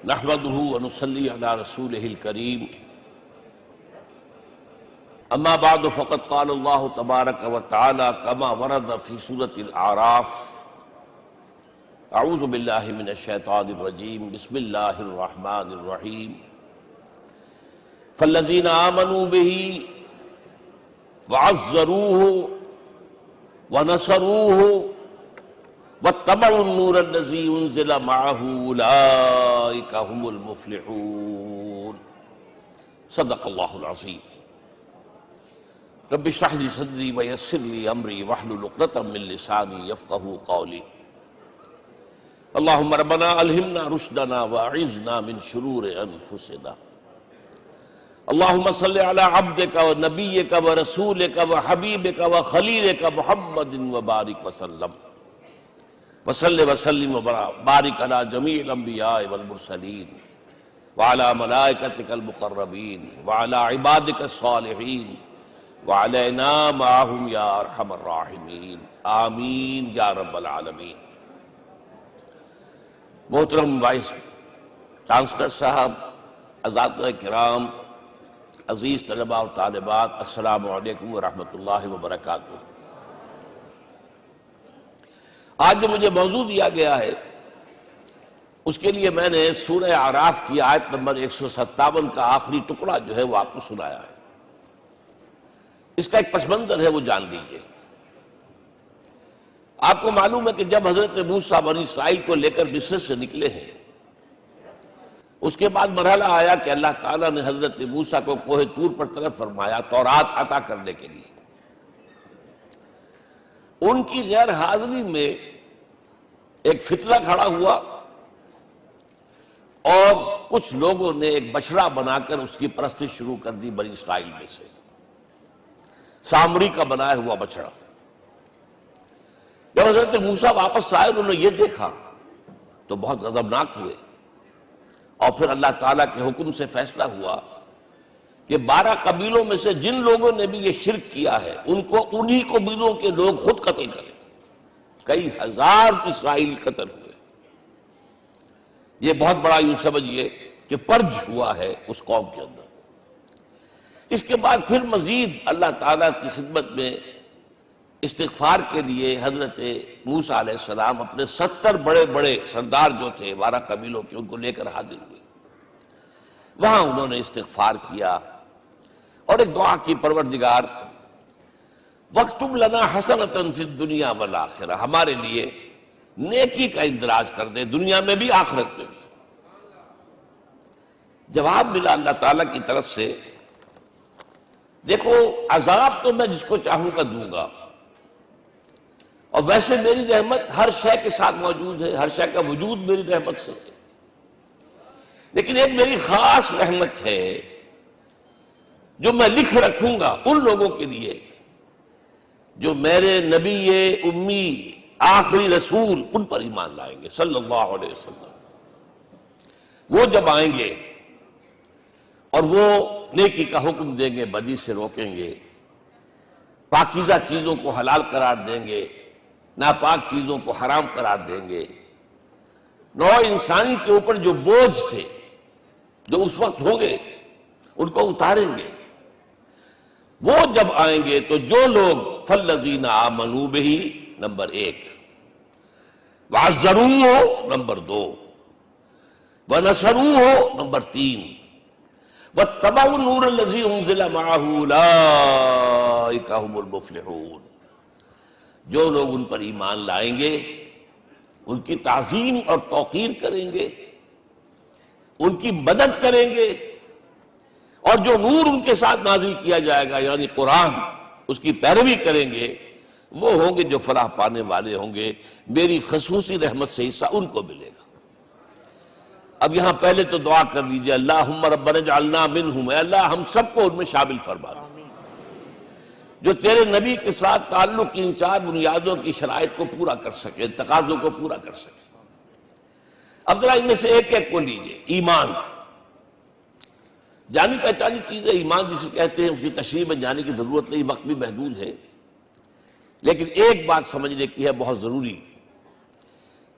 نحمده ونصلي على رسوله الكريم اما بعد فقد قال الله تبارك وتعالى كما ورد في سورة الأعراف اعوذ بالله من الشيطان الرجيم بسم الله الرحمن الرحيم فالذين آمنوا به وعزروه ونصروه واتبعوا النور الذي انزل معه اولئك هم المفلحون صدق اللہ العظیم رب اشرح لي صدری ويسر لي امری واحلل عقدۃ من لسانی یفقهوا قولی اللهم ربنا الہمنا رشدنا واعذنا من شرور انفسنا اللهم صل على عبدك ونبيك ورسولك وحبيبك وخليلك محمد وبارك وسلم وصلی وسلم وبارک علی جمیع الانبیاء والمرسلین وعلی ملائکتک المقربین وعلی عبادک الصالحین وعلینا معہم یا ارحم الراحمین آمین یا رب العالمین۔ محترم وائس چانسلر صاحب، اساتذہ کرام، عزیز طلباء و طالبات، السلام علیکم ورحمۃ اللہ وبرکاتہ۔ آج جو مجھے موضوع دیا گیا ہے اس کے لیے میں نے سورہ اعراف کی آیت نمبر 157 کا آخری ٹکڑا جو ہے وہ آپ کو سنایا ہے۔ اس کا ایک پس منظر ہے وہ جان لیجیے۔ آپ کو معلوم ہے کہ جب حضرت موسیٰ بنی اسرائیل کو لے کر مصر سے نکلے ہیں، اس کے بعد مرحلہ آیا کہ اللہ تعالیٰ نے حضرت موسیٰ کو کوہ طور پر طلب فرمایا تورات عطا کرنے کے لیے۔ ان کی غیر حاضری میں ایک فتنہ کھڑا ہوا اور کچھ لوگوں نے ایک بچڑا بنا کر اس کی پرستش شروع کر دی بنی اسرائیل میں سے، سامری کا بنایا ہوا بچڑا۔ جب حضرت موسیٰ واپس آئے انہوں نے یہ دیکھا تو بہت غضبناک ہوئے، اور پھر اللہ تعالیٰ کے حکم سے فیصلہ ہوا کہ 12 قبیلوں میں سے جن لوگوں نے بھی یہ شرک کیا ہے ان کو انہی قبیلوں کے لوگ خود قتل کریں۔ کئی ہزار اسرائیل قتل ہوئے۔ یہ بہت بڑا یوں سمجھیے کہ پرج ہوا ہے اس قوم کے اندر۔ اس کے بعد پھر مزید اللہ تعالیٰ کی خدمت میں استغفار کے لیے حضرت موسیٰ علیہ السلام اپنے 70 بڑے بڑے سردار جو تھے 12 قبیلوں کے، ان کو لے کر حاضر ہوئے۔ وہاں انہوں نے استغفار کیا اور ایک دعا کی، پروردگار وَاكْتُبْ لَنَا حَسَنَةً فِي الدُّنْيَا وَالْآخِرَةِ، ہمارے لیے نیکی کا اندراج کر دے، دنیا میں بھی آخرت میں بھی۔ جواب ملا اللہ تعالیٰ کی طرف سے، دیکھو عذاب تو میں جس کو چاہوں گا دوں گا، اور ویسے میری رحمت ہر شے کے ساتھ موجود ہے، ہر شے کا وجود میری رحمت سے ہے، لیکن ایک میری خاص رحمت ہے جو میں لکھ رکھوں گا ان لوگوں کے لیے جو میرے نبی امی آخری رسول ان پر ایمان لائیں گے صلی اللہ علیہ وسلم۔ وہ جب آئیں گے اور وہ نیکی کا حکم دیں گے، بدی سے روکیں گے، پاکیزہ چیزوں کو حلال قرار دیں گے، ناپاک چیزوں کو حرام قرار دیں گے، نوع انسانی کے اوپر جو بوجھ تھے جو اس وقت ہوں گے ان کو اتاریں گے۔ وہ جب آئیں گے تو جو لوگ فالذین آمنوا بہ نمبر 1، وعزروہ نمبر 2، ونصروہ نمبر 3، واتبعوا النور الذی انزل معہ اولئک هم المفلحون، جو لوگ ان پر ایمان لائیں گے، ان کی تعظیم اور توقیر کریں گے، ان کی مدد کریں گے، اور جو نور ان کے ساتھ نازل کیا جائے گا یعنی قرآن، اس کی پیروی کریں گے، وہ ہوں گے جو فلاح پانے والے ہوں گے، میری خصوصی رحمت سے حصہ ان کو ملے گا۔ اب یہاں پہلے تو دعا کر لیجئے، اللہم ربنا اجعلنا منہم، اے اللہ ہم سب کو ان میں شامل فرما دے جو تیرے نبی کے ساتھ تعلق کی ان 4 بنیادوں کی شرائط کو پورا کر سکے، تقاضوں کو پورا کر سکے۔ اب ذرا ان میں سے ایک ایک کو لیجئے۔ ایمان جانی پہچانی چیز ہے، ایمان جسے کہتے ہیں، اس کی تشریح میں جانے کی ضرورت نہیں، وقت بھی محدود ہے، لیکن ایک بات سمجھنے کی ہے بہت ضروری۔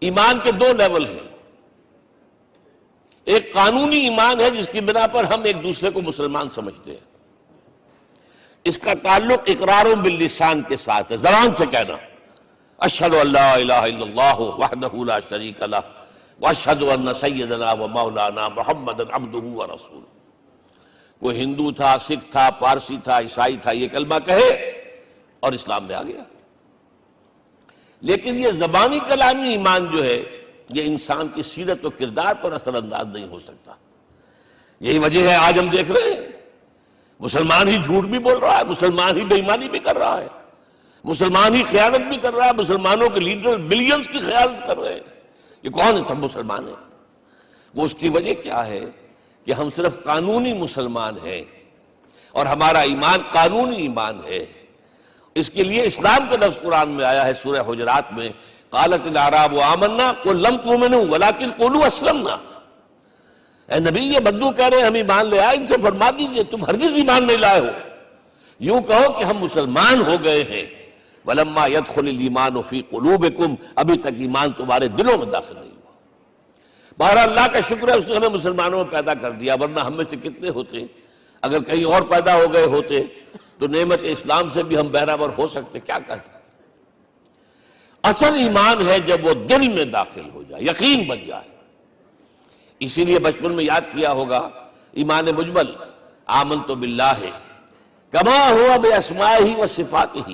ایمان کے 2 لیول ہیں۔ ایک قانونی ایمان ہے جس کی بنا پر ہم ایک دوسرے کو مسلمان سمجھتے ہیں. اس کا تعلق اقرار باللسان کے ساتھ ہے، زبان سے کہنا اشہد ان لا الہ الا اللہ وحدہ لا شریک لہ واشہد ان سیدنا و مولانا محمد عبدہ ورسولہ. کوئی ہندو تھا، سکھ تھا، پارسی تھا، عیسائی تھا، یہ کلمہ کہے اور اسلام میں آ گیا. لیکن یہ زبانی کلامی ایمان جو ہے یہ انسان کی سیرت و کردار پر اثر انداز نہیں ہو سکتا. یہی وجہ ہے آج ہم دیکھ رہے ہیں مسلمان ہی جھوٹ بھی بول رہا ہے، مسلمان ہی بے ایمانی بھی کر رہا ہے، مسلمان ہی خیانت بھی کر رہا ہے، مسلمانوں کے لیڈر بلینز کی خیانت کر رہے ہیں. یہ کون ہے؟ سب مسلمان ہیں. وہ اس کی وجہ کیا ہے کہ ہم صرف قانونی مسلمان ہیں اور ہمارا ایمان قانونی ایمان ہے. اس کے لیے اسلام کا لفظ قرآن میں آیا ہے سورہ حجرات میں، قالت الاعراب آمنا قل لم تؤمنوا ولکن قولوا اسلمنا. اے نبی یہ بدو کہہ رہے ہیں ہم ایمان لے آئے، ان سے فرما دیجئے تم ہرگز ایمان نہیں لائے ہو، یوں کہو کہ ہم مسلمان ہو گئے ہیں. ولما يدخل الايمان في قلوبكم، ابھی تک ایمان تمہارے دلوں میں داخل نہیں ہوا. بہرحال اللہ کا شکر ہے اس نے ہمیں مسلمانوں میں پیدا کر دیا، ورنہ ہم میں سے کتنے ہوتے اگر کہیں اور پیدا ہو گئے ہوتے تو نعمت اسلام سے بھی ہم بہرہور ہو سکتے، کیا کہہ سکتے. اصل ایمان ہے جب وہ دل میں داخل ہو جائے، یقین بن جائے. اسی لیے بچپن میں یاد کیا ہوگا ایمان مجمل، آمنت باللہ کما ہوا باسمائہ وصفاتہ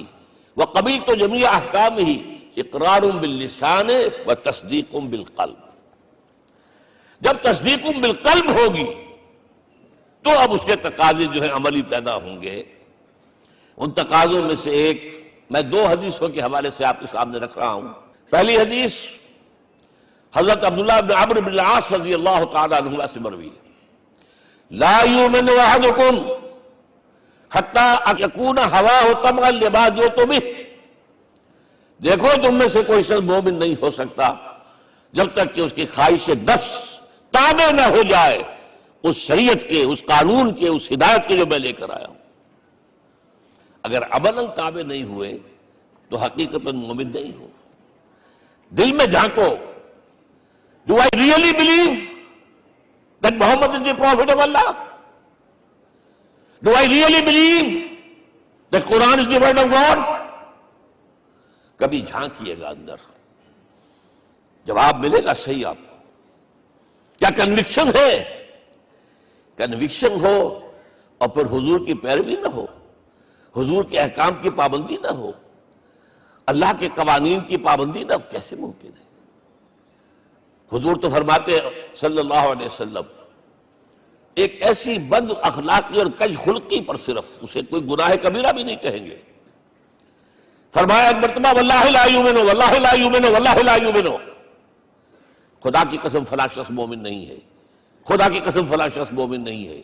وقبلت جمیع احکامہ اقرار باللسان وتصدیق بالقلب. جب تصدیق بالقلب ہوگی تو اب اس کے تقاضے جو ہیں عملی پیدا ہوں گے. ان تقاضوں میں سے ایک میں 2 حدیثوں کے حوالے سے آپ کے سامنے رکھ رہا ہوں. پہلی حدیث حضرت عبداللہ بن عمرو بن العاص رضی اللہ تعالی عنہما سے مروی ہے، لا یؤمن احدکم حتی یکون ہواہ طبعا لما جئت بہ. دیکھو تم میں سے کوئی شخص مومن نہیں ہو سکتا جب تک کہ اس کی خواہش نفس تابع نہ ہو جائے اس شریعت کے، اس قانون کے، اس ہدایت کے جو میں لے کر آیا ہوں. اگر عملاً تابع نہیں ہوئے تو حقیقتاً مومن نہیں ہو. دل میں جھانکو، Do I really believe that Muhammad is the Prophet of Allah? Do I really believe that Quran is the word of God? کبھی جھانکیے گا اندر، جواب ملے گا صحیح آپ کو. کیا کنوکشن ہے؟ کنوکشن ہو اور پھر حضور کی پیروی نہ ہو، حضور کے احکام کی پابندی نہ ہو، اللہ کے قوانین کی پابندی نہ ہو، کیسے ممکن ہے؟ حضور تو فرماتے ہیں صلی اللہ علیہ وسلم ایک ایسی بد اخلاقی اور کج خلقی پر صرف اسے کوئی گناہ کبیرہ بھی نہیں کہیں گے. فرمایا ایک مرتبہ واللہ لا یؤمن واللہ لا یؤمن واللہ لا یؤمن، خدا کی قسم فلاں شخص مومن نہیں ہے، خدا کی قسم فلاں شخص مومن نہیں ہے،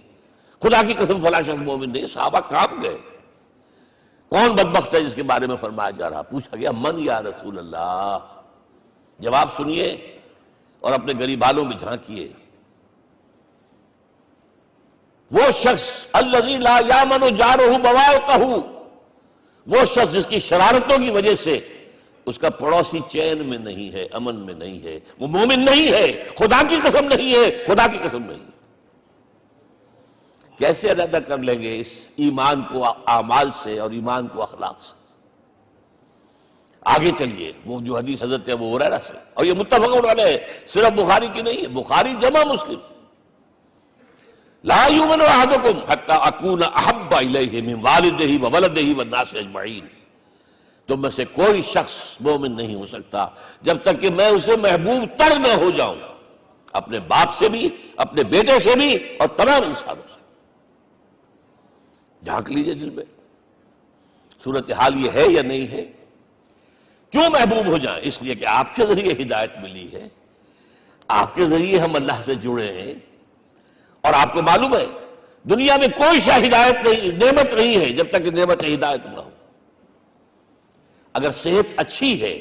خدا کی قسم فلاں شخص مومن نہیں. صحابہ کانپ گئے، کون بدبخت ہے جس کے بارے میں فرمایا جا رہا؟ پوچھا گیا من یا رسول اللہ. جواب سنیے اور اپنے غریب حالوں میں جھانکیے. وہ شخص الذی لا یامن جارہ بوائقہ، وہ شخص جس کی شرارتوں کی وجہ سے اس کا پڑوسی چین میں نہیں ہے، امن میں نہیں ہے، وہ مومن نہیں ہے. خدا کی قسم نہیں ہے، خدا کی قسم نہیں ہے. کیسے علیحدہ کر لیں گے اس ایمان کو اعمال سے اور ایمان کو اخلاق سے؟ آگے چلیے، وہ جو حدیث حضرت ابو ہریرہ سے، اور یہ متفق علیہ ہے، صرف بخاری کی نہیں ہے، بخاری جمع مسلم. لا یؤمن احدکم حتی اکون احب الیہ من والدہ وولدہ والناس اجمعین. تم میں سے کوئی شخص مومن نہیں ہو سکتا جب تک کہ میں اسے محبوب تر نہ ہو جاؤں، اپنے باپ سے بھی، اپنے بیٹے سے بھی، اور تمام انسانوں سے. جھانک لیجئے دل میں صورتحال یہ ہے یا نہیں ہے. کیوں محبوب ہو جائیں؟ اس لیے کہ آپ کے ذریعے ہدایت ملی ہے، آپ کے ذریعے ہم اللہ سے جڑے ہیں. اور آپ کو معلوم ہے دنیا میں کوئی شاہ ہدایت نہیں، نعمت نہیں ہے جب تک کہ نعمت ہدایت نہ ہو. اگر صحت اچھی ہے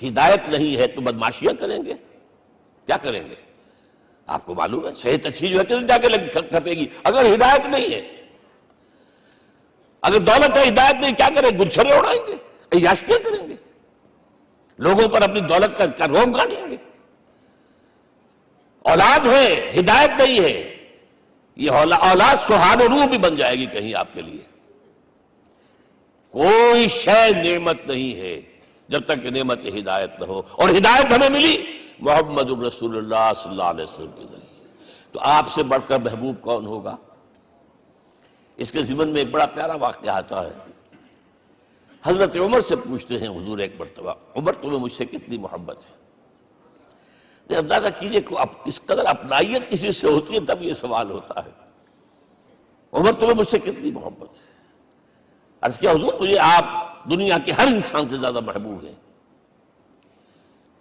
ہدایت نہیں ہے تو بدماشیاں کریں گے، کیا کریں گے؟ آپ کو معلوم ہے صحت اچھی جو ہے کہ جا کے کھپے گی اگر ہدایت نہیں ہے. اگر دولت ہے ہدایت نہیں، کیا کریں؟ گلچھرے اڑائیں گے، عیاشیاں کریں گے، لوگوں پر اپنی دولت کا روب گاڑیں گے. اولاد ہے، ہدایت نہیں ہے. یہ اولاد سہان روح بھی بن جائے گی کہیں آپ کے لیے. کوئی شے نعمت نہیں ہے جب تک کہ نعمت ہدایت نہ ہو، اور ہدایت ہمیں ملی محمد الرسول اللہ صلی اللہ علیہ وسلم کے ذریعے. تو آپ سے بڑھ کر محبوب کون ہوگا؟ اس کے ضمن میں ایک بڑا پیارا واقعہ آتا ہے. حضرت عمر سے پوچھتے ہیں حضور ایک مرتبہ، عمر تمہیں مجھ سے کتنی محبت ہے؟ اندازہ کیجئے کہ اس قدر اپنائیت کسی سے ہوتی ہے تب یہ سوال ہوتا ہے. عمر تمہیں مجھ سے کتنی محبت ہے؟ عرض کیا حضور مجھے آپ دنیا کے ہر انسان سے زیادہ محبوب ہیں.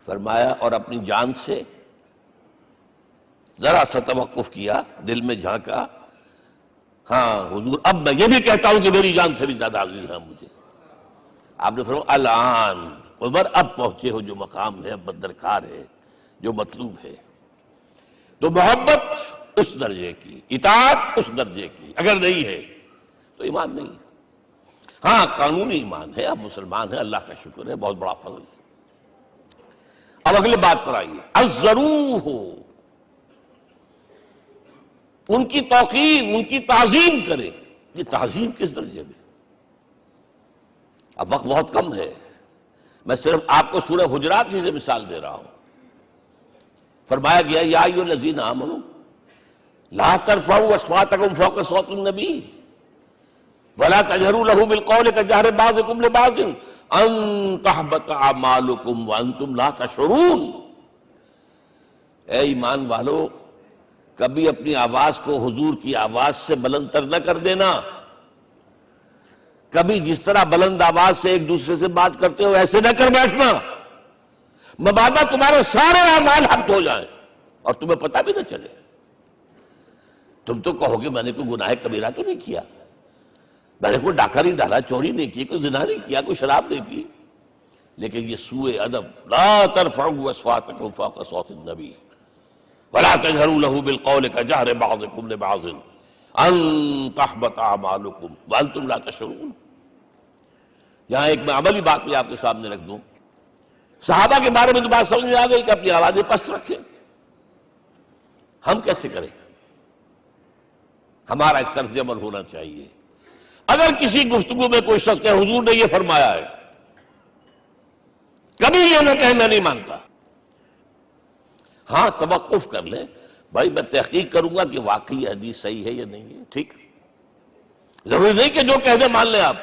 فرمایا اور اپنی جان سے؟ ذرا سا توقف کیا، دل میں جھانکا. ہاں حضور اب میں یہ بھی کہتا ہوں کہ میری جان سے بھی زیادہ عزیز ہے مجھے. آپ نے فرمایا الان عمر اب پہنچے ہو جو مقام ہے، اب درکار ہے، جو مطلوب ہے. تو محبت اس درجے کی، اطاعت اس درجے کی اگر نہیں ہے تو ایمان نہیں ہے. ہاں قانونی ایمان ہے، اب مسلمان ہے، اللہ کا شکر ہے، بہت بڑا فضل ہے. اب اگلے بات پر آئیے. الضروح، ان کی توقیر، ان کی تعظیم کرے. یہ تعظیم کس درجے میں؟ اب وقت بہت کم ہے، میں صرف آپ کو سورہ حجرات سے مثال دے رہا ہوں. فرمایا گیا یا ایھا الذین آمنوا لا ترفعوا اصواتکم فوق صوت النبی ولا تجہروا لہ بالقول کجہر بعضکم لبعض ان تحبط اعمالکم وانتم لا تشعرون. اے ایمان والو، کبھی اپنی آواز کو حضور کی آواز سے بلند تر نہ کر دینا. کبھی جس طرح بلند آواز سے ایک دوسرے سے بات کرتے ہو ایسے نہ کر بیٹھنا، مبادا تمہارے سارے اعمال حبط ہو جائیں اور تمہیں پتہ بھی نہ چلے. تم تو کہو گے میں نے کوئی گناہ کبیرہ تو نہیں کیا، میں نے کوئی ڈاکہ نہیں ڈالا، چوری نہیں کی، کوئی زنا نہیں کیا، کوئی شراب نہیں پی. لیکن یہ سوء ادب، لا ترفعوا اصواتکم فوق صوت النبی ولا تجہروا لہ بالقول کجہر بعضکم لبعض ان تحبط اعمالکم وانتم لا تشعرون. یہاں ایک میں عملی بات بھی آپ کے سامنے رکھ دوں. صحابہ کے بارے میں تو بات سمجھ میں آ گئی کہ اپنی آوازیں پست رکھیں. ہم کیسے کریں؟ ہمارا ایک طرز عمل ہونا چاہیے. اگر کسی گفتگو میں کوئی شخص کہ حضور نے یہ فرمایا ہے، کبھی یہ نہ کہے میں نہیں مانتا. ہاں توقف کر لیں، بھائی میں تحقیق کروں گا کہ واقعی حدیث صحیح ہے یا نہیں ہے. ٹھیک، ضروری نہیں کہ جو کہہ دیں مان لیں آپ.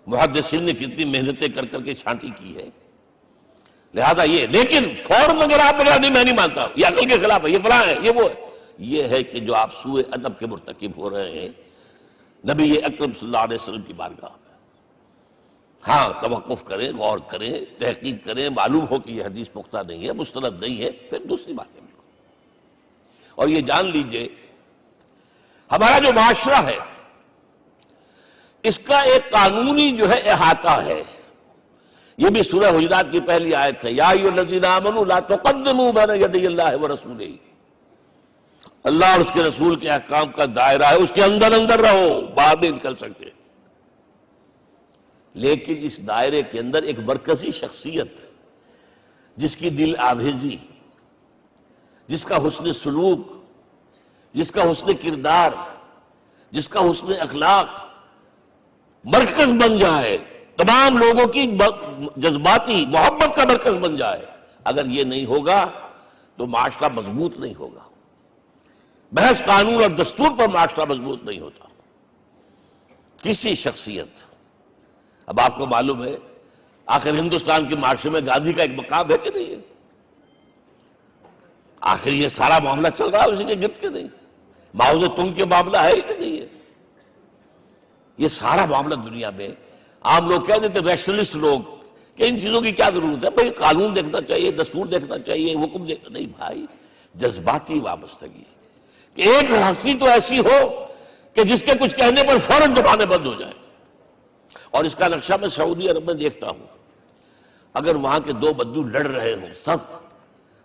محدثین نے کتنی محنتیں کر کر کے چھانٹی کی ہے. لہذا یہ، لیکن فوراً اگر آپ بگڑا نہیں میں نہیں مانتا، یہ عقل کے خلاف ہے، یہ فلاں ہے، یہ وہ ہے، یہ ہے کہ جو آپ سوء ادب کے مرتکب ہو رہے ہیں نبی اکرم صلی اللہ علیہ وسلم کی بارگاہ میں. ہاں توقف کریں، غور کریں، تحقیق کریں، معلوم ہو کہ یہ حدیث پختہ نہیں ہے، مستند نہیں ہے، پھر دوسری بات ہے. اور یہ جان لیجئے ہمارا جو معاشرہ ہے اس کا ایک قانونی جو ہے احاطہ ہے. یہ بھی سورہ حجرات کی پہلی آیت ہے، یا ایھا الذین آمنوا لا تقدموا بین یدی اللہ ورسولہ. اللہ اور اس کے رسول کے احکام کا دائرہ ہے، اس کے اندر اندر رہو، باہر نہیں نکل سکتے. لیکن اس دائرے کے اندر ایک مرکزی شخصیت جس کی دل آویزی، جس کا حسن سلوک، جس کا حسن کردار، جس کا حسن اخلاق مرکز بن جائے، تمام لوگوں کی جذباتی محبت کا مرکز بن جائے، اگر یہ نہیں ہوگا تو معاشرہ مضبوط نہیں ہوگا. محض قانون اور دستور پر معاشرہ مضبوط نہیں ہوتا. کسی شخصیت، اب آپ کو معلوم ہے آخر ہندوستان کے معاشرے میں گاندھی کا ایک مقام ہے کہ نہیں ہے؟ آخر یہ سارا معاملہ چل رہا ہے اسی کے گرد کے نہیں؟ ماؤ زے تونگ کے معاملہ ہے ہی کہ نہیں ہے؟ یہ سارا معاملہ دنیا میں عام لوگ کہہ دیتے، ریشنلسٹ لوگ، کہ ان چیزوں کی کیا ضرورت ہے؟ بھائی قانون دیکھنا چاہیے، دستور دیکھنا چاہیے، حکم دیکھنا نہیں. بھائی جذباتی وابستگی، کہ ایک ہستی تو ایسی ہو کہ جس کے کچھ کہنے پر فوراً زبانیں بند ہو جائیں. اور اس کا نقشہ میں سعودی عرب میں دیکھتا ہوں، اگر وہاں کے دو بدو لڑ رہے ہوں سخت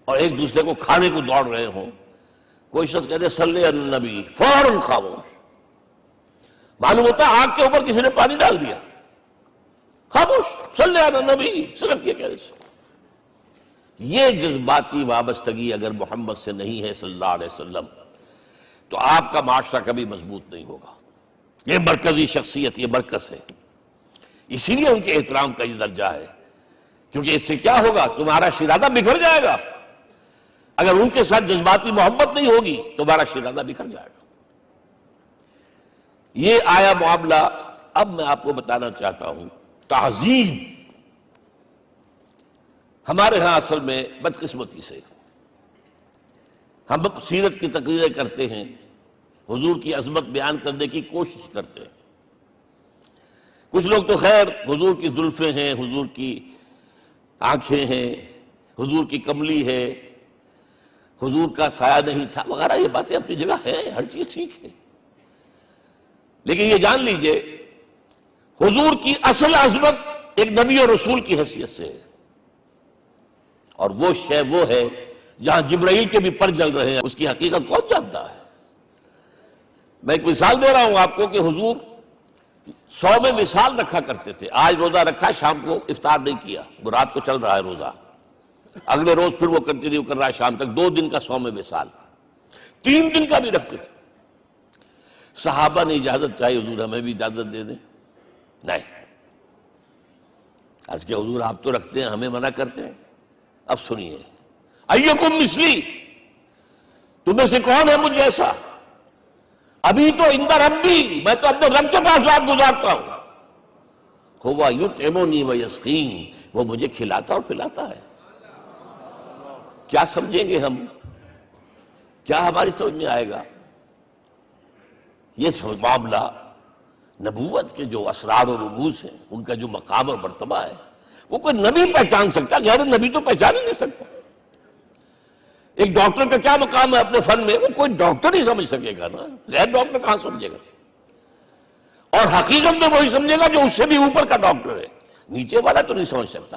اور ایک دوسرے کو کھانے کو دوڑ رہے ہوں، کوئی شخص کہتے صلی علی النبی، فوراً خاموش. معلوم ہوتا ہے آگ کے اوپر کسی نے پانی ڈال دیا، خاموش، صلی علی النبی، صرف یہ کہنے سے. یہ جذباتی وابستگی اگر محمد سے نہیں ہے صلی اللہ علیہ وسلم تو آپ کا معاشرہ کبھی مضبوط نہیں ہوگا۔ یہ مرکزی شخصیت، یہ مرکز ہے، اسی لیے ان کے احترام کا یہ درجہ ہے، کیونکہ اس سے کیا ہوگا؟ تمہارا شیرازہ بکھر جائے گا۔ اگر ان کے ساتھ جذباتی محبت نہیں ہوگی تمہارا شیرازہ بکھر جائے گا۔ یہ آیا معاملہ۔ اب میں آپ کو بتانا چاہتا ہوں تعظیم ہمارے ہاں اصل میں بدقسمتی سے ہم سیرت کی تقریریں کرتے ہیں، حضور کی عظمت بیان کرنے کی کوشش کرتے ہیں۔ کچھ لوگ تو خیر حضور کی زلفیں ہیں، حضور کی آنکھیں ہیں، حضور کی کملی ہے، حضور کا سایہ نہیں تھا وغیرہ، یہ باتیں اپنی جگہ ہیں، ہر چیز ٹھیک ہے، لیکن یہ جان لیجئے حضور کی اصل عظمت ایک نبی اور رسول کی حیثیت سے ہے، اور وہ شے وہ ہے جہاں جبرائیل کے بھی پر جل رہے ہیں، اس کی حقیقت کون جانتا ہے؟ میں ایک مثال دے رہا ہوں آپ کو کہ حضور 100 میں مثال رکھا کرتے تھے۔ آج روزہ رکھا، شام کو افطار نہیں کیا، وہ رات کو چل رہا ہے روزہ، اگلے روز پھر وہ کنٹینیو کر رہا ہے شام تک، 2 دن کا 100 میں مثال، 3 دن کا بھی رکھتے تھے۔ صحابہ نے اجازت چاہی، حضور ہمیں بھی اجازت دے دیں، نہیں، آج کے حضور آپ تو رکھتے ہیں، ہمیں منع کرتے ہیں۔ اب سنیے، ایکم مثلی، تمہیں سے کون ہے مجھ جیسا؟ ابھی تو عند ربی، میں تو اپنے رب کے پاس رات گزارتا ہوں، ہوا یطعمنی ویسقین، وہ مجھے کھلاتا اور پلاتا ہے۔ کیا سمجھیں گے ہم؟ کیا ہماری سمجھ میں آئے گا؟ یہ معاملہ نبوت کے جو اسرار و رموز ہیں، ان کا جو مقام اور مرتبہ ہے، وہ کوئی نبی پہچان سکتا، غیر نبی تو پہچان ہی نہیں سکتا۔ ایک ڈاکٹر کا کیا مقام ہے اپنے فن میں، وہ کوئی ڈاکٹر ہی سمجھ سکے گا نا، غیر ڈاکٹر کہاں سمجھے گا؟ اور حقیقت میں وہی سمجھے گا جو اس سے بھی اوپر کا ڈاکٹر ہے، نیچے والا تو نہیں سمجھ سکتا۔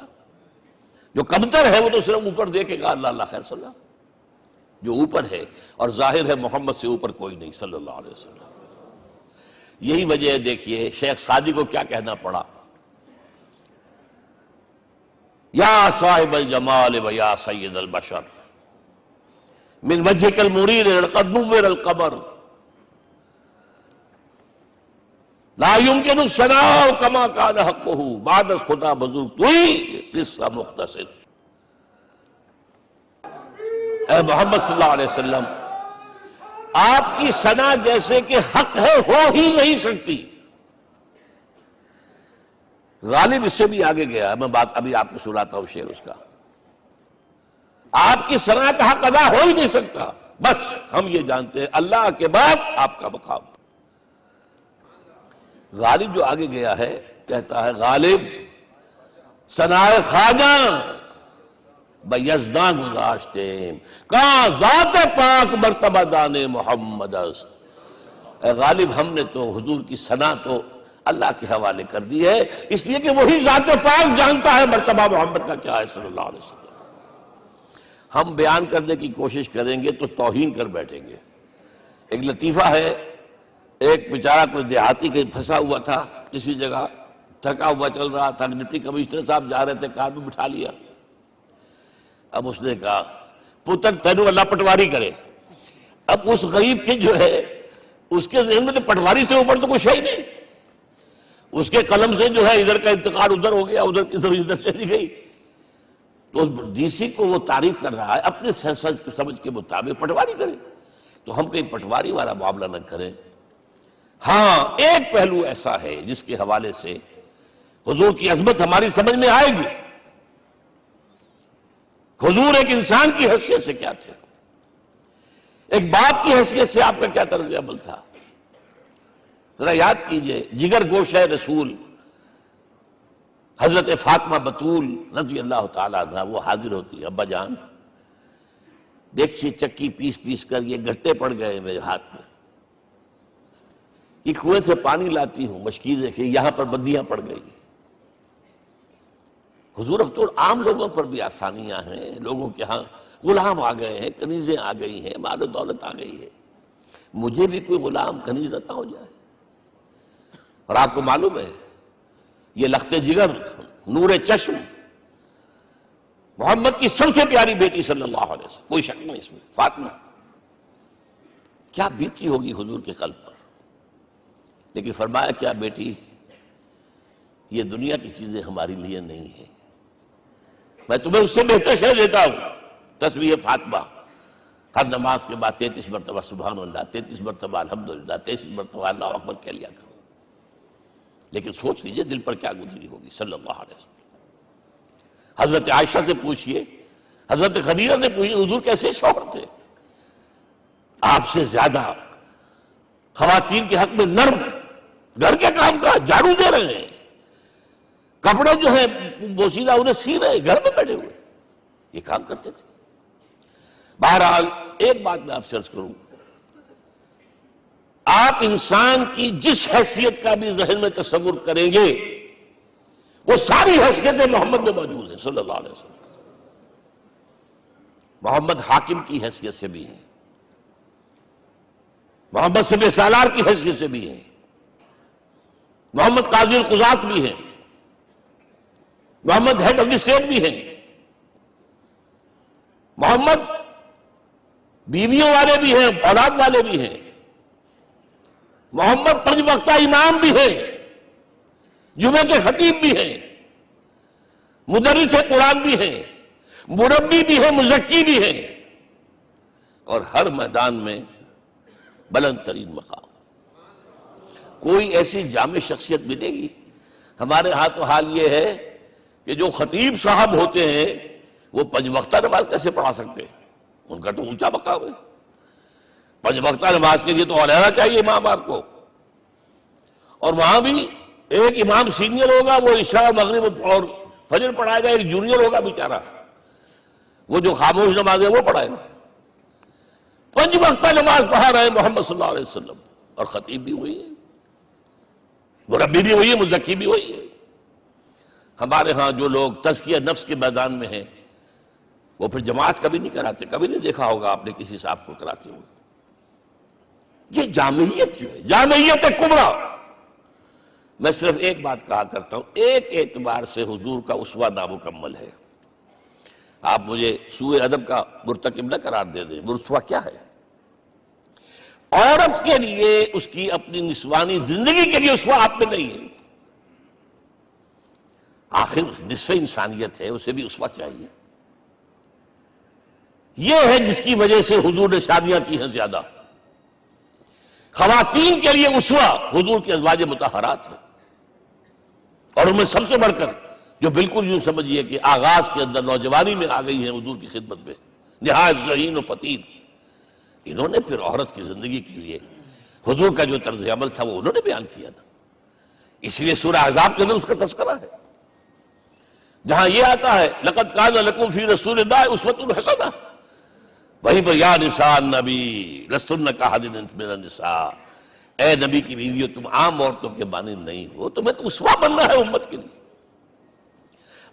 جو کمتر ہے وہ تو صرف اوپر دیکھے گا، اللہ اللہ خیر صلی اللہ، جو اوپر ہے اور ظاہر ہے محمد سے اوپر کوئی نہیں صلی اللہ علیہ وسلم۔ یہی وجہ ہے، دیکھیے شیخ سعدی کو کیا کہنا پڑا، یا صاحب الجمال و یا سید البشر من وجهك المرير قد نور القمر لا يمكن الثناء كما كان حقه بعد خدا بزرگ توئی قصہ مختصر۔ اے محمد صلی اللہ علیہ وسلم، آپ کی ثنا جیسے کہ حق ہے ہو ہی نہیں سکتی۔ غالب اس سے بھی آگے گیا ہے، میں بات ابھی آپ کو سناتا ہوں شعر اس کا۔ آپ کی ثنا کا حق ادا ہو ہی نہیں سکتا، بس ہم یہ جانتے ہیں اللہ کے بعد آپ کا مقام۔ غالب جو آگے گیا ہے کہتا ہے، غالب ثنائے خواجہ بیزداں گزاشتے کہاں ذات پاک مرتبہ دان محمد است۔ اے غالب ہم نے تو حضور کی ثنا تو اللہ کے حوالے کر دی ہے، اس لیے کہ وہی ذات پاک جانتا ہے مرتبہ محمد کا کیا ہے صلی اللہ علیہ وسلم۔ ہم بیان کرنے کی کوشش کریں گے تو توہین کر بیٹھیں گے۔ ایک لطیفہ ہے، ایک بیچارہ کوئی دیہاتی کہیں پھنسا ہوا تھا کسی جگہ، تھکا ہوا چل رہا تھا، ڈپٹی کمشنر صاحب جا رہے تھے، کار میں بٹھا لیا۔ اب اس نے کہا پتر تینوں اللہ پٹواری کرے۔ اب اس غریب کے جو ہے اس کے ذہن میں تو پٹواری سے اوپر تو کچھ ہے ہی نہیں، اس کے قلم سے جو ہے ادھر کا انتقال ادھر ہو گیا، ادھر کی ادھر چلی گئی، تو ڈی سی کو وہ تعریف کر رہا ہے اپنے سمجھ کے مطابق، پٹواری کرے۔ تو ہم کہیں پٹواری والا معاملہ نہ کریں۔ ہاں ایک پہلو ایسا ہے جس کے حوالے سے حضور کی عظمت ہماری سمجھ میں آئے گی۔ حضور ایک انسان کی حیثیت سے کیا تھے، ایک باپ کی حیثیت سے آپ کا کیا طرز عمل تھا، ذرا یاد کیجئے۔ جگر گوشہ رسول حضرت فاطمہ بطول رضی اللہ تعالیٰ عنہ وہ حاضر ہوتی ہے، ابا جان دیکھیے چکی پیس پیس کر یہ گھٹے پڑ گئے میرے ہاتھ میں، یہ کنویں سے پانی لاتی ہوں، مشکیزیں کہ یہاں پر بندیاں پڑ گئی۔ حضور اب تو عام لوگوں پر بھی آسانیاں ہیں، لوگوں کے ہاں غلام آ گئے ہیں، کنیزیں آ گئی ہیں، مال و دولت آ گئی ہے، مجھے بھی کوئی غلام کنیز عطا ہو جائے۔ اور آپ کو معلوم ہے یہ لخت جگر، نور چشم، محمد کی سب سے پیاری بیٹی صلی اللہ علیہ وسلم، کوئی شک نہیں اس میں، فاطمہ، کیا بیتی ہوگی حضور کے قلب پر. لیکن فرمایا کیا بیٹی، یہ دنیا کی چیزیں ہماری لیے نہیں ہیں، میں تمہیں اس سے بہتر شے دیتا ہوں. تسبیح فاطمہ، ہر نماز کے بعد 33 مرتبہ سبحان اللہ، 33 مرتبہ الحمدللہ، 33 مرتبہ اللہ اکبر کہہ لیا کرو. لیکن سوچ لیجئے دل پر کیا گزری ہوگی صلی اللہ علیہ وسلم. حضرت عائشہ سے پوچھئے، حضرت خدیجہ سے پوچھئے، حضور کیسے شوہر تھے؟ آپ سے زیادہ خواتین کے حق میں نرم، گھر کے کام کا جھاڑو دے رہے ہیں، کپڑے جو ہیں بوسیدہ انہیں سی رہے ہیں، گھر میں بیٹھے ہوئے یہ کام کرتے تھے. بہرحال ایک بات میں آپ سے عرض کروں، آپ انسان کی جس حیثیت کا بھی ذہن میں تصور کریں گے وہ ساری حیثیتیں محمد میں موجود ہیں صلی اللہ علیہ وسلم. محمد حاکم کی حیثیت سے بھی ہیں، محمد سب سالار کی حیثیت سے بھی ہیں، محمد قاضی القضات بھی ہیں، محمد ہیڈ آف دی اسٹیٹ بھی ہیں، محمد بیویوں والے بھی ہیں، اولاد والے بھی ہیں، محمد 5 وقتہ امام بھی ہیں، جمعے کے خطیب بھی ہیں، مدرس قرآن بھی ہیں، مربی بھی ہیں، مزکی بھی ہیں، اور ہر میدان میں بلند ترین مقام. کوئی ایسی جامع شخصیت ملے گی؟ ہمارے ہاں تو حال یہ ہے کہ جو خطیب صاحب ہوتے ہیں وہ 5 وقتہ نماز کیسے پڑھا سکتے ہیں؟ ان کا تو اونچا مقام ہے. 5 وقتہ نماز کے لیے تو علیحدہ چاہیے امام آپ کو، اور وہاں بھی ایک امام سینئر ہوگا، وہ عشاء مغرب اور فجر پڑھائے گا، ایک جونیئر ہوگا بیچارہ، وہ جو خاموش نماز ہے وہ پڑھائے گا. 5 وقتہ نماز پڑھا رہے محمد صلی اللہ علیہ وسلم، اور خطیب بھی وہی ہے، مربی بھی وہی ہے، مزکی بھی وہی ہے. ہمارے ہاں جو لوگ تزکیہ نفس کے میدان میں ہیں وہ پھر جماعت کبھی نہیں کراتے، کبھی نہیں دیکھا ہوگا آپ نے کسی صاحب کو کراتے ہوئے. یہ جامعیت جو ہے، جامعیت کبریٰ. میں صرف ایک بات کہا کرتا ہوں، ایک اعتبار سے حضور کا اسوہ نامکمل ہے. آپ مجھے سوء ادب کا مرتکب نہ قرار دے دیں. اسوہ کیا ہے؟ عورت کے لیے اس کی اپنی نسوانی زندگی کے لیے اسوہ آپ میں نہیں ہے. آخر نصف انسانیت ہے، اسے بھی اسوہ چاہیے. یہ ہے جس کی وجہ سے حضور نے شادیاں کی ہیں زیادہ. خواتین کے لیے اسوہ حضور کے ازواج مطہرات ہیں، اور ان میں سب سے بڑھ کر جو بالکل یوں سمجھیے کہ آغاز کے اندر نوجوانی میں آ گئی ہیں حضور کی خدمت میں، نہایت ذہین و فطین. انہوں نے پھر عورت کی زندگی کے لیے حضور کا جو طرز عمل تھا وہ انہوں نے بیان کیا نا. اس لیے سورہ احزاب کے اندر اس کا تذکرہ ہے، جہاں یہ آتا ہے لقد کان لکم فی رسول اللہ اسوۃ حسنہ، وہیں پر یا نساء النبی لستن کاحد من النساء، اے نبی کی بیویوں تم عام عورتوں کے مانند نہیں ہو، تمہیں تو اسوہ بننا ہے امت کے لیے.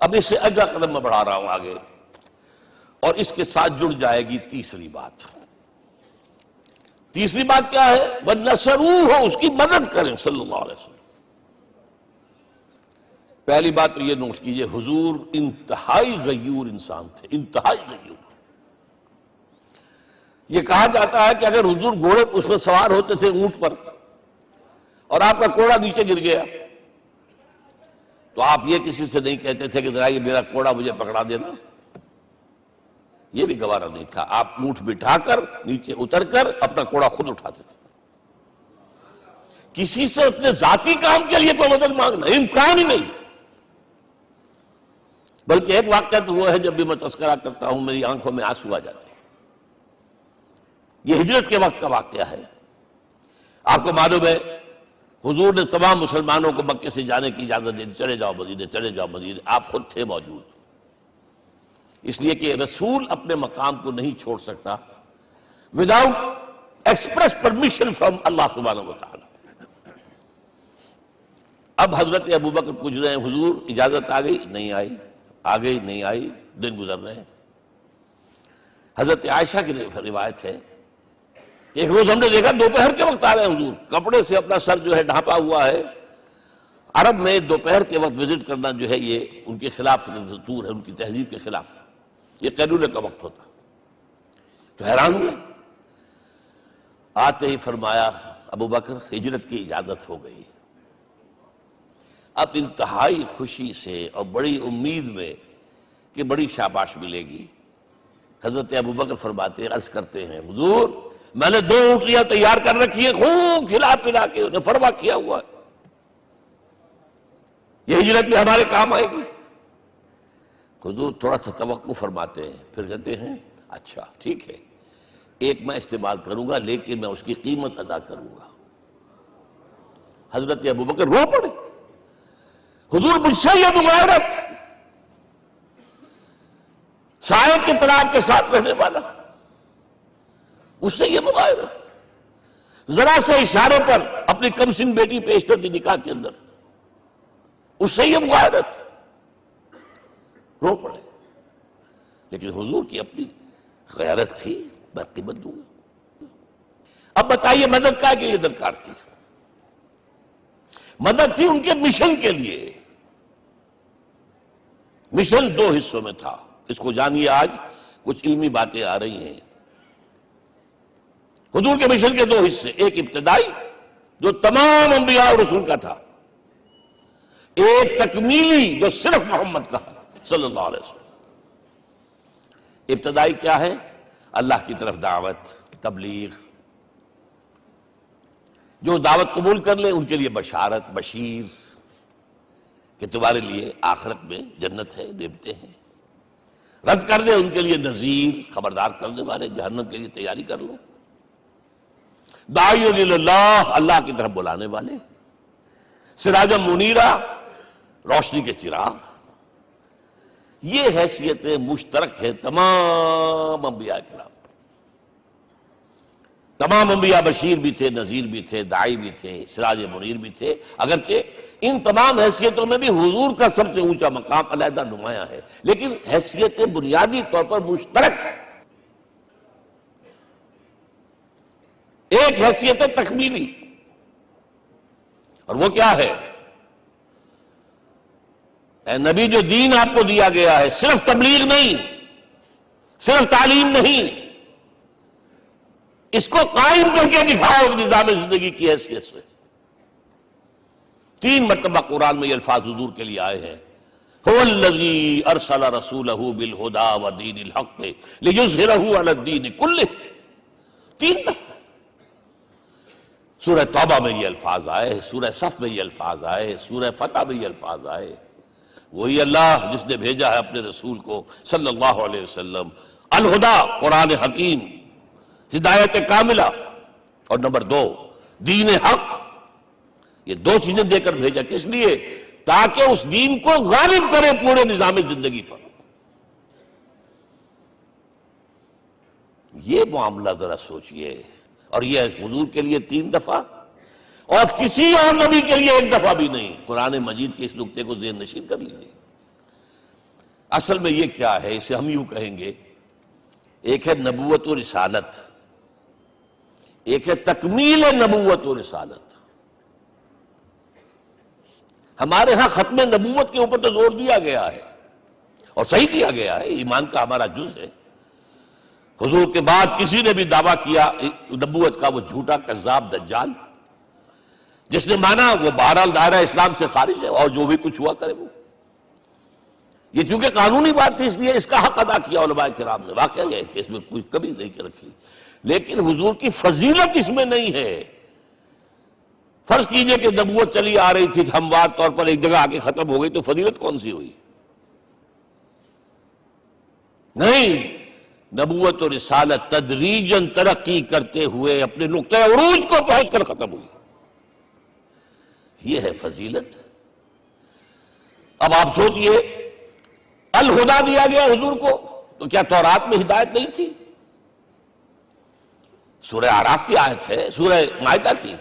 اب اس سے اگلا قدم میں بڑھا رہا ہوں آگے، اور اس کے ساتھ جڑ جائے گی تیسری بات. تیسری بات کیا ہے؟ وَنَّصَرُوهُ، اس کی مدد کریں صلی اللہ علیہ وسلم. پہلی بات تو یہ نوٹ کیجئے، حضور انتہائی غیور انسان تھے، انتہائی غیور. یہ کہا جاتا ہے کہ اگر حضور گھوڑے اس پر سوار ہوتے تھے اونٹ پر، اور آپ کا کوڑا نیچے گر گیا تو آپ یہ کسی سے نہیں کہتے تھے کہ ذرا یہ میرا کوڑا مجھے پکڑا دینا، یہ بھی گوارا نہیں تھا. آپ اونٹ بٹھا کر نیچے اتر کر اپنا کوڑا خود اٹھاتے تھے. کسی سے اپنے ذاتی کام کے لیے کوئی مدد مانگنا امکان ہی نہیں. بلکہ ایک واقعہ تو وہ ہے جب بھی میں تذکرہ کرتا ہوں میری آنکھوں میں آنسو آ جاتے ہیں. یہ ہجرت کے وقت کا واقعہ ہے. آپ کو معلوم ہے حضور نے تمام مسلمانوں کو مکے سے جانے کی اجازت دی، چلے جاؤ مدینے، چلے جاؤ مدینے. آپ خود تھے موجود، اس لیے کہ رسول اپنے مقام کو نہیں چھوڑ سکتا وداؤٹ ایکسپریس پرمیشن فرام اللہ سبحانہ وتعالی. اب حضرت ابوبکر پوچھ رہے ہیں حضور اجازت آ گئی؟ نہیں آئی. آ گئی؟ نہیں آئی. دن گزر رہے ہیں. حضرت عائشہ کی روایت ہے ایک روز ہم نے دیکھا دوپہر کے وقت آ رہے ہیں حضور، کپڑے سے اپنا سر جو ہے ڈھانپا ہوا ہے. عرب میں دوپہر کے وقت وزٹ کرنا جو ہے یہ ان کے خلاف دستور ہے، ان کی تہذیب کے خلاف. یہ قیلولے کا وقت ہوتا. تو حیران ہوئے. آتے ہی فرمایا ابو بکر ہجرت کی اجازت ہو گئی. اب انتہائی خوشی سے اور بڑی امید میں کہ بڑی شاباش ملے گی، حضرت ابو بکر فرماتے عرض کرتے ہیں حضور میں نے 2 اونٹنیاں تیار کر رکھی ہیں، خوب کھلا پلا کے انہیں فرما کیا ہوا ہے، یہ ہجرت میں ہمارے کام آئے گی. حضور تھوڑا سا توقع فرماتے ہیں، پھر کہتے ہیں اچھا ٹھیک ہے، ایک میں استعمال کروں گا لیکن میں اس کی قیمت ادا کروں گا. حضرت ابو بکر رو پڑے. حضور مجھ سے یہ مغایرت، سائے کے طرح کے ساتھ رہنے والا، اس سے یہ مغایرت، ذرا سے اشارے پر اپنی کم سن بیٹی پیش کر دی نکاح کے اندر، اس سے یہ مغایرت. رو پڑے. لیکن حضور کی اپنی غیرت تھی، میں قیمت دوں گا. اب بتائیے مدد کا کے لیے درکار تھی؟ مدد تھی ان کے مشن کے لیے. مشن 2 حصوں میں تھا. اس کو جانیے، آج کچھ علمی باتیں آ رہی ہیں. حضور کے مشن کے 2 حصے، ایک ابتدائی جو تمام انبیاء اور رسول کا تھا، ایک تکمیلی جو صرف محمد کا صلی اللہ علیہ وسلم. ابتدائی کیا ہے؟ اللہ کی طرف دعوت، تبلیغ. جو دعوت قبول کر لیں ان کے لیے بشارت، بشیر کہ تمہارے لیے آخرت میں جنت ہے، نعمتیں ہیں. رد کر دیں ان کے لیے نذیر، خبردار کرنے والے، جہنم کے لیے تیاری کر لو. داعی اللہ، اللہ کی طرف بلانے والے، سراجا منیرا، روشنی کے چراغ. یہ حیثیتیں مشترک ہے تمام انبیاء کرام. تمام انبیاء بشیر بھی تھے، نذیر بھی تھے، داعی بھی تھے، سراج منیر بھی تھے. اگرچہ ان تمام حیثیتوں میں بھی حضور کا سب سے اونچا مقام علیحدہ نمایاں ہے، لیکن حیثیتیں بنیادی طور پر مشترک. ایک حیثیت تکمیلی، اور وہ کیا ہے؟ اے نبی جو دین آپ کو دیا گیا ہے صرف تبلیغ نہیں، صرف تعلیم نہیں، اس کو قائم کر کے دکھاؤ نظام زندگی کی حیثیت سے. 3 مرتبہ قرآن میں یہ الفاظ حضور کے لیے آئے ہیں، هو الذی ارسل رسولہ بالہدی ودین الحق لیظہرہ علی الدین کلہ. 3 دفعہ سورہ توبہ میں یہ الفاظ آئے، سورہ صف میں یہ الفاظ آئے، سورہ فتح میں یہ الفاظ آئے. وہی اللہ جس نے بھیجا ہے اپنے رسول کو صلی اللہ علیہ وسلم، الہدا قرآن حکیم، ہدایت کاملہ، اور نمبر 2 دین حق. یہ 2 چیزیں دے کر بھیجا. کس لیے؟ تاکہ اس دین کو غالب کرے پورے نظام زندگی پر. یہ معاملہ ذرا سوچئے. اور یہ حضور کے لیے 3 دفعہ، اور کسی اور نبی کے لیے 1 دفعہ بھی نہیں. قرآن مجید کے اس نقطے کو ذہن نشین کر لیجیے. اصل میں یہ کیا ہے؟ اسے ہم یوں کہیں گے، ایک ہے نبوت و رسالت، ایک ہے تکمیل نبوت و رسالت. ہمارے ہاں ختم نبوت کے اوپر تو زور دیا گیا ہے، اور صحیح دیا گیا ہے، ایمان کا ہمارا جز ہے. حضور کے بعد کسی نے بھی دعویٰ کیا نبوت کا، وہ جھوٹا کذاب دجال. جس نے مانا وہ بہرحال دائرہ اسلام سے خارج ہے، اور جو بھی کچھ ہوا کرے وہ. یہ چونکہ قانونی بات تھی اس لیے اس کا حق ادا کیا علماء کرام نے. واقعہ ہے کہ اس میں کوئی کمی نہیں رکھی، لیکن حضور کی فضیلت اس میں نہیں ہے. فرض کیجئے کہ نبوت چلی آ رہی تھی ہموار طور پر، ایک جگہ آ کے ختم ہو گئی، تو فضیلت کون سی ہوئی؟ نہیں، نبوت اور رسالت تدریجاً ترقی کرتے ہوئے اپنے نقطہ عروج کو پہنچ کر ختم ہوئی. یہ ہے فضیلت. اب آپ سوچئے، الہدا دیا گیا حضور کو، تو کیا تورات میں ہدایت نہیں تھی؟ سورہ اعراف کی آیت ہے، سورہ مائدہ کی،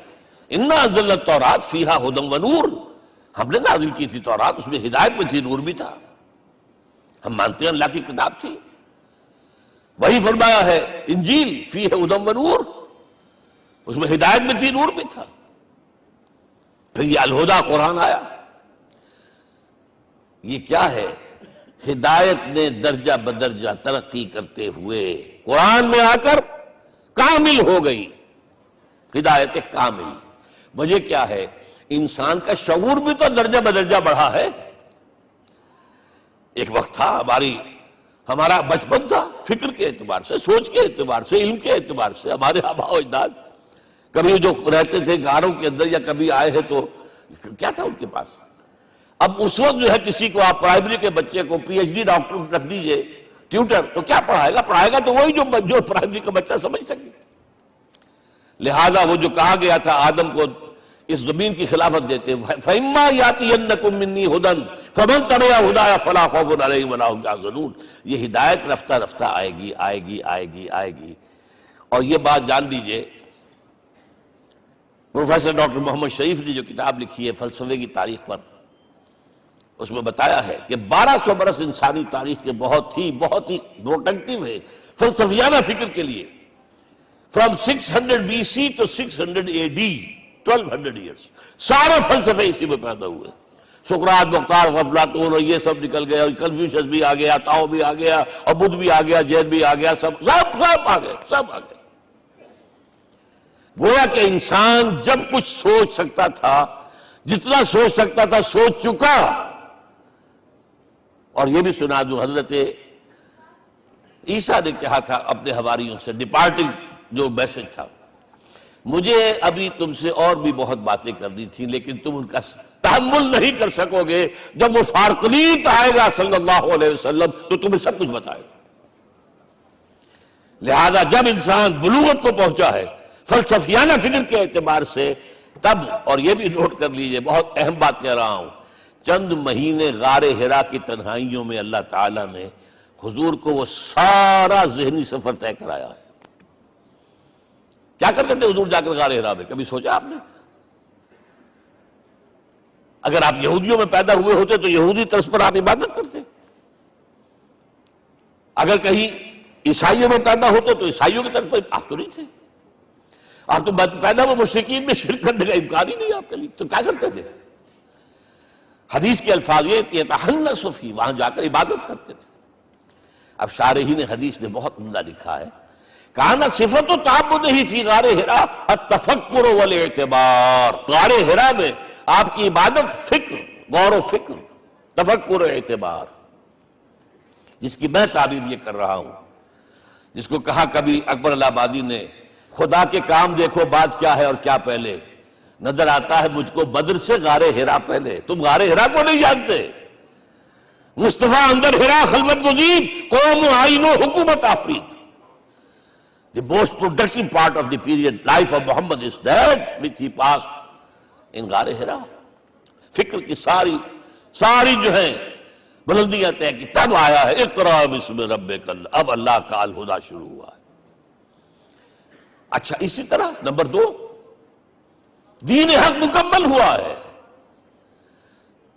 انا انزلنا التوراۃ فیہا ھدی ونور. ہم نے نازل کی تھی تورات، اس میں ہدایت میں تھی، نور بھی تھا. ہم مانتے ہیں اللہ کی کتاب تھی. وہی فرمایا ہے انجیل فیہا ھدی ونور، اس میں ہدایت میں تھی، نور بھی تھا. پھر یہ الہدا قرآن آیا. یہ کیا ہے؟ ہدایت نے درجہ بدرجہ ترقی کرتے ہوئے قرآن میں آ کر کامل ہو گئی، ہدایت کامل۔ وجہ کیا ہے؟ انسان کا شعور بھی تو درجہ بدرجہ بڑھا ہے۔ ایک وقت تھا ہمارا بچپن تھا، فکر کے اعتبار سے، سوچ کے اعتبار سے، علم کے اعتبار سے، ہمارے آباء و اجداد کبھی جو رہتے تھے غاروں کے اندر یا کبھی آئے ہیں تو کیا تھا ان کے پاس؟ اب اس وقت جو ہے کسی کو آپ پرائمری کے بچے کو پی ایچ ڈی ڈاکٹر رکھ دیجئے ٹیوٹر، تو کیا پڑھائے گا تو وہی جو پرائمری کا بچہ سمجھ سکے۔ لہذا وہ جو کہا گیا تھا آدم کو اس زمین کی خلافت دیتے، فَإِمَّا يَأْتِيَنَّكُم مِّنِّي هُدًى فَمَن تَبِعَ هُدَايَ فَلَا خَوْفٌ عَلَيْهِمْ وَلَا هُمْ يَحْزَنُونَ۔ یہ ہدایت رفتہ رفتہ آئے گی آئے گی آئے گی آئے گی۔ اور یہ بات جان لیجئے، پروفیسر ڈاکٹر محمد شریف نے جو کتاب لکھی ہے فلسفے کی تاریخ پر، اس میں بتایا ہے کہ 1200 برس انسانی تاریخ کے بہت ہی پروڈکٹیو ہے فلسفیانہ فکر کے لیے۔ From 600 BC to 600 AD 1200 years سارے فلسفے اسی میں پیدا ہوئے۔ سقراط، مختار، افلاطون اور یہ سب نکل گئے، اور کنفیوشس بھی آ گیا، تاؤ بھی آ گیا، اور بدھ بھی آ گیا، جین بھی آ گیا، سب آ گئے۔ گویا کہ انسان جب کچھ سوچ سکتا تھا، جتنا سوچ سکتا تھا سوچ چکا۔ اور یہ بھی سنا دوں، حضرت عیسیٰ نے کہا تھا اپنے حواریوں سے، ڈپارٹنگ جو میسج تھا، مجھے ابھی تم سے اور بھی بہت باتیں کرنی تھی لیکن تم ان کا تحمل نہیں کر سکو گے، جب وہ فارقلیت آئے گا صلی اللہ علیہ وسلم تو تمہیں سب کچھ بتائے گا۔ لہذا جب انسان بلوغت کو پہنچا ہے فلسفیانہ فکر کے اعتبار سے، تب، اور یہ بھی نوٹ کر لیجئے، بہت اہم بات کہہ رہا ہوں، چند مہینے غار حرا کی تنہائیوں میں اللہ تعالیٰ نے حضور کو وہ سارا ذہنی سفر طے کرایا ہے۔ کیا کرتے تھے حضور جا کر غار حرا میں؟ کبھی سوچا آپ نے؟ اگر آپ یہودیوں میں پیدا ہوئے ہوتے تو یہودی طرز پر آپ عبادت کرتے، اگر کہیں عیسائیوں میں پیدا ہوتے تو عیسائیوں کی طرف پر آپ تو نہیں تھے، آپ تو پیدا ہوئے مشرکین میں شرک کرنے کا امکان ہی نہیں آپ کے لیے، تو کیا کرتے تھے؟ حدیث کے الفاظ یہ کہ یتحنث فی، وہاں جا کر عبادت کرتے تھے۔ اب شارحین حدیث نے بہت عمدہ لکھا ہے، کانا صفت تعبدہ فی غار حرا التفکر والاعتبار، غار حرا میں آپ کی عبادت فکر، غور و فکر، تفکر و اعتبار، جس کی میں تعبیر یہ کر رہا ہوں، جس کو کہا کبھی اکبر الہ آبادی نے، خدا کے کام دیکھو بعد کیا ہے اور کیا پہلے، نظر آتا ہے مجھ کو بدر سے غار حرا پہلے۔ تم غار حرا کو نہیں جانتے؟ مصطفیٰ اندر حرا خلوت گزید، قوم آئین و حکومت آفرید۔ The most productive part of the period life of Muhammad is that which he passed in غار حرا۔ فکر کی ساری جو ہیں بلندیاں طے کی، تب آیا ہے اقرأ باسم ربک، اب اللہ کا الہدیٰ شروع ہوا ہے۔ اچھا، اسی طرح نمبر 2، دین حق مکمل ہوا ہے۔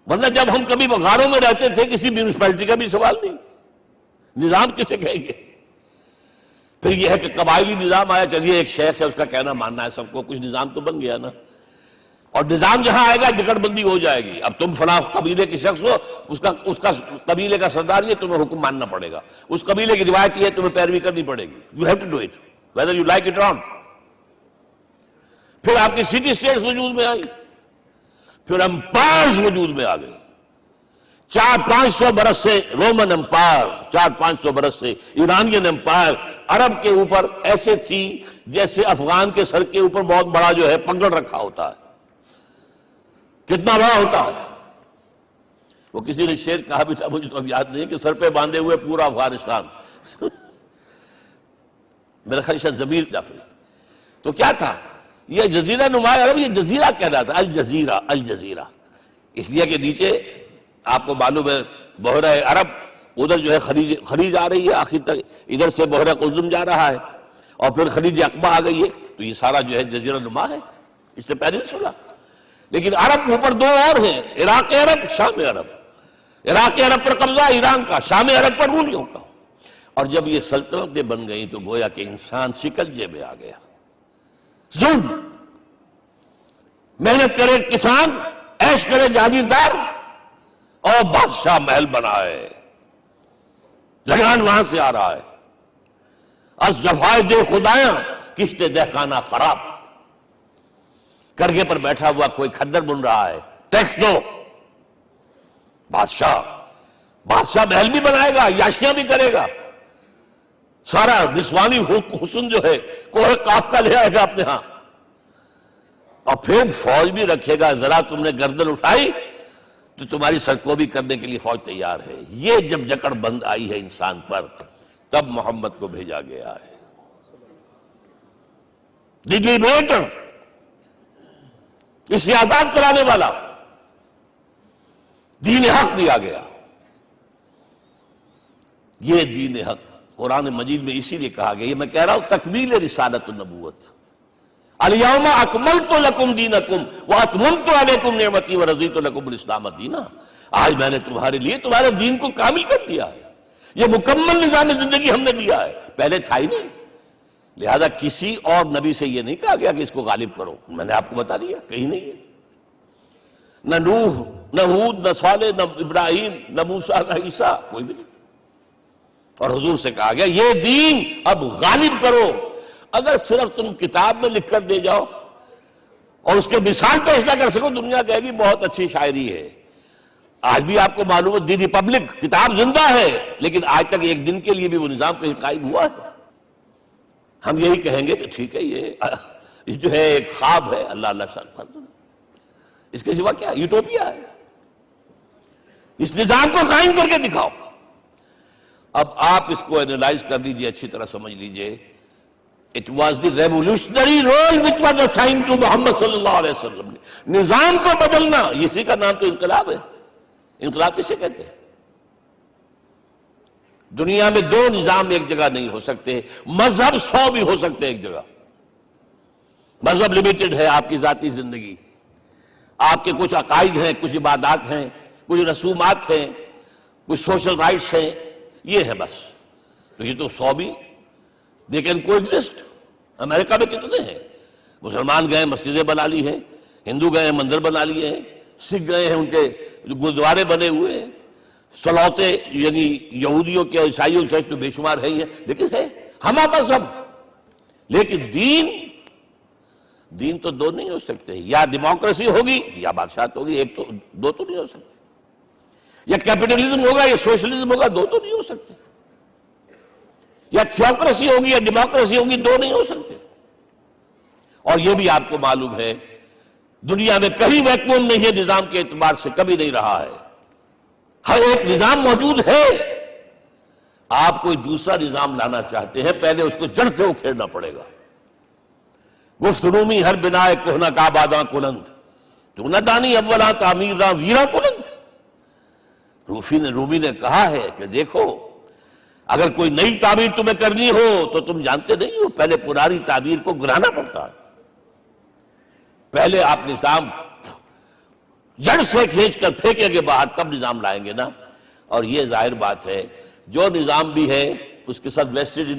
ورنہ جب ہم کبھی غاروں میں رہتے تھے کسی میونسپلٹی کا بھی سوال نہیں، نظام کسے کہیں گے؟ پھر یہ ہے کہ قبائلی نظام آیا، چلیے ایک شیخ ہے اس کا کہنا ماننا ہے سب کو، کچھ نظام تو بن گیا نا۔ اور نظام جہاں آئے گا جکڑ بندی ہو جائے گی، اب تم فلاں قبیلے کے شخص ہو، اس کا قبیلے کا سردار یہ، تمہیں حکم ماننا پڑے گا، اس قبیلے کی روایت یہ ہے، تمہیں پیروی کرنی پڑے گی، you have to do it whether you like it or not۔ پھر آپ کی سٹی اسٹیٹس وجود میں آئی، پھر امپائرز وجود میں آ گئے، 400-500 برس سے رومن امپائر، 400-500 برس سے ایرانین امپائر عرب کے اوپر ایسے تھی جیسے افغان کے سر کے اوپر بہت بڑا جو ہے پگڑ رکھا ہوتا ہے۔ کتنا بڑا ہوتا ہے؟ وہ کسی نے شعر کہا بھی تھا، مجھے تو اب یاد نہیں، کہ سر پہ باندھے ہوئے پورا افغانستان۔ میرا خیال ہے ضمیر جعفری۔ تو کیا تھا یہ جزیرہ نما عرب؟ یہ جزیرہ کہلاتا، الجزیرہ، الجزیرہ، اس لیے کہ نیچے آپ کو معلوم ہے بحیرہ عرب، ادھر جو ہے خلیج آ رہی ہے آخر تک، ادھر سے بحیرہ قلزم جا رہا ہے، اور پھر خلیج عقبہ آ گئی ہے، تو یہ سارا جو ہے جزیرہ نما ہے، اس سے پیننسولا۔ لیکن عرب اوپر 2 اور ہیں، عراق عرب، شام عرب۔ عراق عرب پر قبضہ ایران کا، شام عرب پر رومیوں کا۔ اور جب یہ سلطنتیں بن گئیں تو گویا کہ انسان شکنجے میں آ گیا۔ ظلم، محنت کرے کسان، عیش کرے جاگیردار، اور بادشاہ محل بنائے، لگان وہاں سے آ رہا ہے. از جفائے دے خدایاں کشتے دہ خانہ خراب. کرگے پر بیٹھا ہوا کوئی کھدر بن رہا ہے, ٹیکس دو. بادشاہ محل بھی بنائے گا, یاشیاں بھی کرے گا, سارا نسوانی حسن جو ہے کوہ قاف کا لے آئے گا اپنے ہاں, اور پھر فوج بھی رکھے گا. ذرا تم نے گردن اٹھائی تو تمہاری سرکوبی کرنے کے لیے فوج تیار ہے. یہ جب جکڑ بند آئی ہے انسان پر, تب محمد کو بھیجا گیا ہے. دی لیبریٹر, اسے آزاد کرانے والا, دین حق دیا گیا. یہ دین حق قرآن مجید میں اسی لیے کہا گیا, یہ میں کہہ رہا ہوں تکمیل رسالت النبوت. الیوم اکملت لکم دینکم واتممت علیکم نعمتی ورضیت لکم الاسلام دینا. آج میں نے تمہارے لیے تمہارے دین کو کامل کر دیا ہے. یہ مکمل نظام زندگی ہم نے دیا ہے, پہلے تھا ہی نہیں. لہذا کسی اور نبی سے یہ نہیں کہا گیا کہ اس کو غالب کرو. میں نے آپ کو بتا دیا کہیں نہیں ہے. نہ نوح, نہ ہود, نہ صالح, نہ ابراہیم, نہ موسیٰ, نہ عیسیٰ, کوئی بھی نہیں. اور حضور سے کہا گیا یہ دین اب غالب کرو. اگر صرف تم کتاب میں لکھ کر دے جاؤ اور اس کے مثال پیش نہ کر سکو, دنیا کہے گی بہت اچھی شاعری ہے. آج بھی آپ کو معلوم ہے دی ریپبلک کتاب زندہ ہے, لیکن آج تک ایک دن کے لیے بھی وہ نظام کہیں قائم ہوا ہے. ہم یہی کہیں گے کہ ٹھیک ہے, یہ جو ہے ایک خواب ہے, اللہ اللہ فرض, اس کے سوا کیا یوٹوپیا ہے. اس نظام کو قائم کر کے دکھاؤ. اب آپ اس کو اینالائز کر لیجئے, اچھی طرح سمجھ لیجئے. It was the revolutionary role which was assigned to محمد صلی اللہ علیہ وسلم. نظام کو بدلنا, اسی کا نام تو انقلاب ہے. انقلاب کسے کہتے ہیں؟ دنیا میں دو نظام ایک جگہ نہیں ہو سکتے. مذہب 100 بھی ہو سکتے ایک جگہ. مذہب لمیٹڈ ہے, آپ کی ذاتی زندگی, آپ کے کچھ عقائد ہیں, کچھ عبادات ہیں, کچھ رسومات ہیں, کچھ سوشل رائٹس ہیں, یہ ہے بس. تو یہ تو 100 بھی they can coexist. امریکہ میں کتنے ہیں؟ مسلمان گئے مسجدیں بنا لی ہیں, ہندو گئے ہیں مندر بنا لیے ہیں, سکھ گئے ہیں ان کے گردوارے بنے ہوئے ہیں, سلوتے یعنی یہودیوں کے عیسائیوں کے تو بے شمار ہے ہی ہیں, لیکن ہے ہمہ مذہب. لیکن دین تو دو نہیں ہو سکتے. یا ڈیموکریسی ہوگی یا بادشاہت ہوگی, ایک تو دو تو نہیں ہو سکتے. یا کیپٹلزم ہوگا یا سوشلزم ہوگا, دو تو نہیں ہو سکتے. یا تھیوکریسی ہوگی یا ڈیموکریسی ہوگی, دو نہیں ہو سکتے. اور یہ بھی آپ کو معلوم ہے دنیا میں کہیں ویکیوم نہیں ہے نظام کے اعتبار سے, کبھی نہیں رہا ہے. ہر ایک نظام موجود ہے. آپ کوئی دوسرا نظام لانا چاہتے ہیں, پہلے اس کو جڑ سے اکھیڑنا پڑے گا. گفت رومی ہر بنائے کوہنا کا باداں کلند, تو نہ دانی اولا تعمیر راں ویرا کلند. رومی نے کہا ہے کہ دیکھو اگر کوئی نئی تعمیر تمہیں کرنی ہو تو تم جانتے نہیں ہو پہلے پرانی تعمیر کو گرانا پڑتا ہے. پہلے آپ نظام جڑ سے کھینچ کر پھینکیں گے باہر, تب نظام لائیں گے نا. اور یہ ظاہر بات ہے جو نظام بھی ہے اس کے ساتھ ویسٹڈ